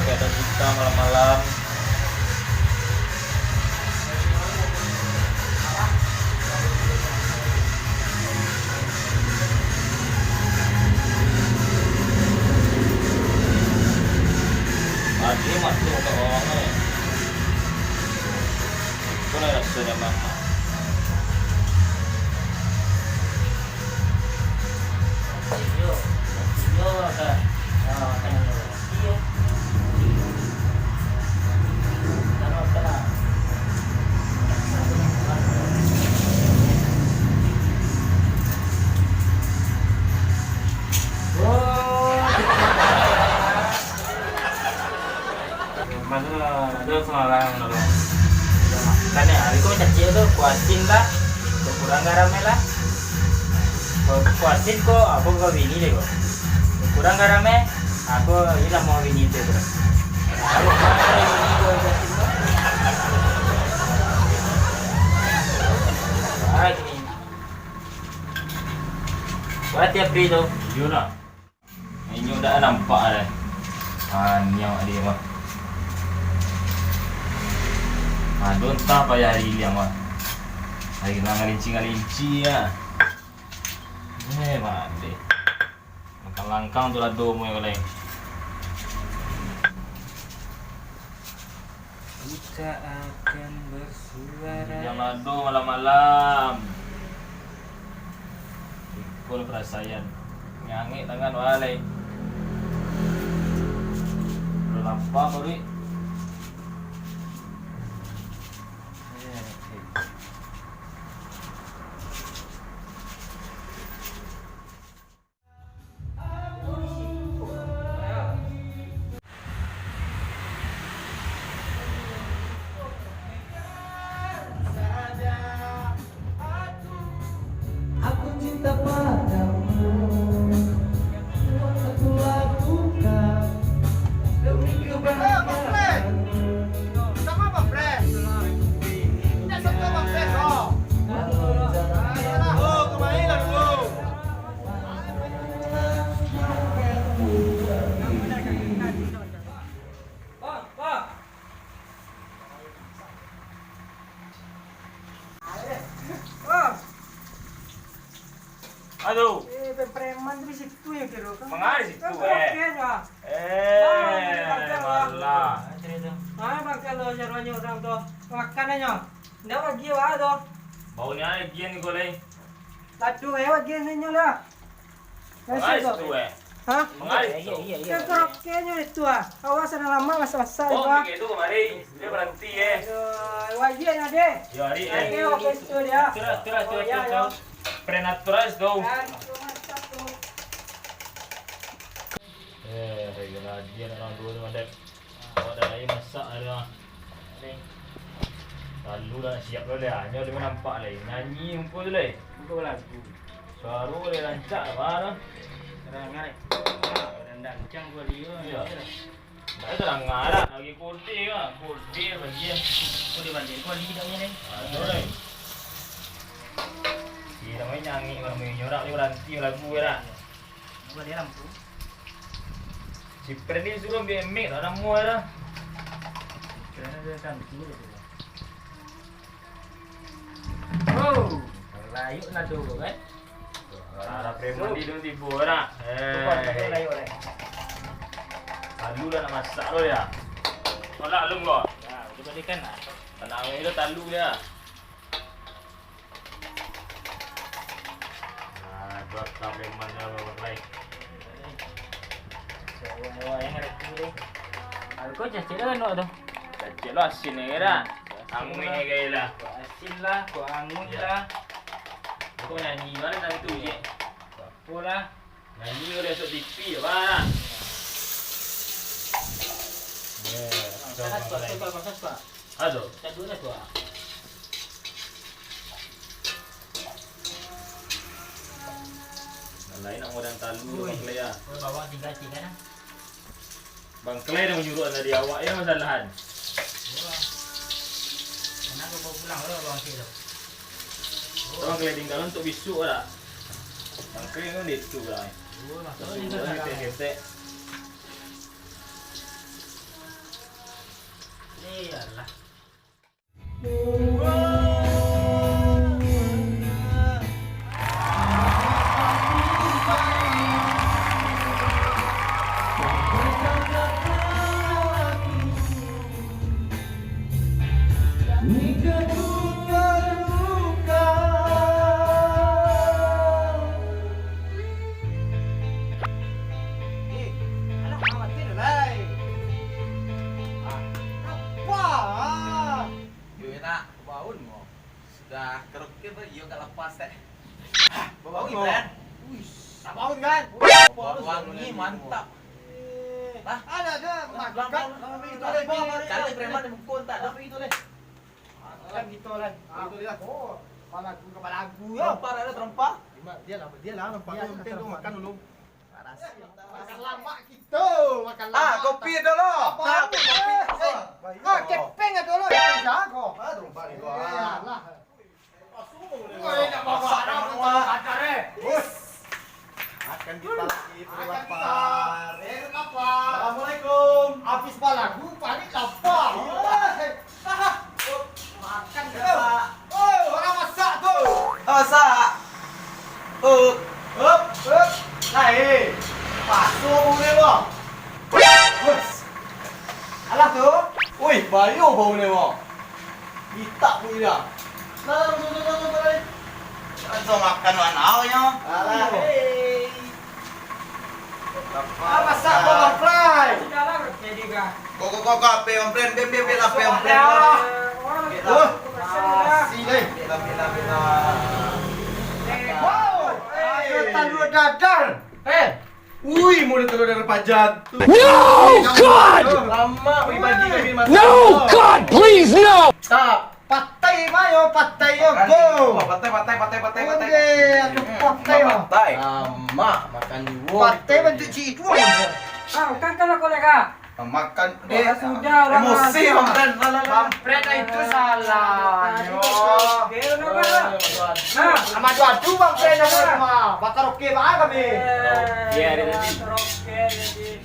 keadaan kita malam-malam. Tadi masuk ke orangnya. Kau nak rasanya mana? Yo ada. Iyo. Taruh tanah. Mana seorang nolong. Kan ya, aku cacil tuh kuatin lah, kurang garamnya lah. Kuatin kok, aku kau ini deh kok. Kurang garamnya, aku ini mau ini deh bro. Aku mau ini kau kuatin lah. Ah gini. Buat tiap hari tuh. Yuna. Ini udah nampak ada. Nyok dia mah. Don't tak payah hari yang mah. Hari ngalinci ya. Mande. Langkang tu lah domo yang lain. Kita akan bersuara. Yang lado malam-malam. Ikul perasaan. Nyangik tangan walai. Udah lapar baru. Aku cinta padamu, aku lakukan demi kebahagiaanmu. Sama Bang Pres. Tidak sama Bang Pres. Oh, kemana dulu? Aduh, Preman di situ ya kira kan? mengalir situ Kayaknya. malah. Ah, bang kalau jalannya orang tuh makanannya. Ndak bagi wa tuh. Bau ni ada gian ni golai. Ladu ya bagi ninyo lah. Mengalir situ Hah? Mengalir situ. Kan keroknya itu ah. Awas na lama masa-masa Oh, ba. begitu kemarin. Dia berhenti Wajib na de. Ya, hari Oke, oke itu dia. Terus. Prenatural tu. Gila dia orang dua tu mandek. Awak dah lagi masak ada. Lalu dah siap dah dia. Hanya dia nampak lagi. Nyanyi umpul tu lagi. Buku lagu. Suara dia rancak mana? Rengai. Rendang cang gua dia. Ya. Tak ada langgar lah. Lagi kurti kan. Kurti bagi. Kau dibanding kau lagi dah ni. Ada lagi. Dia namanya nyanyi kalau main nyorak dia berhenti lagu kan. Gua dia lampu. Si Prendi suruh BMX tak nama dah. Kerana dia kan tu. Oh, layuk lah tu kan. Ada Prendi tu tipu dah. Tu layuk lah. Lalu dah nak masak tu dia. Tolak lum kau. Ya, dia balikan lah. Tanah air tu talu dia. Buat sampai mana baik. Wah, yang ada tu ni. Aku cacik dah nak tu. Cacik lo asin ni dah. Angin ni gaya lah. Asin lah, kau angun lah. Kau nyanyi mana tadi tu je. Apa lah. Nyanyi dia esok TV apa lah. Sangat kuat, sangat kuat. Aduh. Tak dua dah kuat. Lain nak modal talu Bang Clay ah. Kau bawa tiga kan? Bang Clay dah menyuruh dari awak ya masalahan. Kenapa kau pulang lo bang Clay? Bang Clay tinggal untuk besok lah. Bang Clay kan itu lah. Oh, Besok kita ketek. Iyalah. Hingga luka-luka. Alah, khawatir lah. Apa? Yuk nak bangun mo. Sudah kerukir tu, yuk kat lepas tak. Bangun, Bangun kan? Tak bangun kan? Wangi mantap. Lah, Ada makan. cari preman di mukul tak ada. Kan gitu kan. Itu dia. Oh, kepala aku ya. Terempah ada terempah. Dia lah nampak Dia tu penting tu makan dulu. Makan lama gitu. Makan lama. Ah, kopi dulu. Apa? Kopi. Ah, kepeng itu loh. Kepeng jago. Ah, terumpa ni kau. Iyalah. Woi, nak bawa Ada semua. acar eh. Akan kita lagi Akan lapar. kita. Apa? Assalamualaikum. Habis balagu panik lapar. Makan kita. Oh, orang masak tu. Asa. Up. Lain. Pasuk boleh bang. Alah tu. Oi, bayu bau ni bang. Hitak pun dia. Nah, balik. So makan wanau ya. Alah. Ah, masak bawang fry. Kok ape om friend bebe ape om friend. Oh, si deh. Wow. Ayo telur dadar. Ui, mau ada telur darah pajat. No, God! Lama bagi kami masak. No, God, please, no! Tak. Patay mayo, patay yo. Go. Patai. Oke, aduh patay yo. Patai. Lama makan dulu. Patay bentuk ci itu. Kan kalau kolega. Makan Ya, sudah, orang emosi masak. om friend. Bampret itu salah. Yo. Nah, Sama adu bampret nama. Bakar oke banget kami. Iya, ada tadi. Oke, jadi.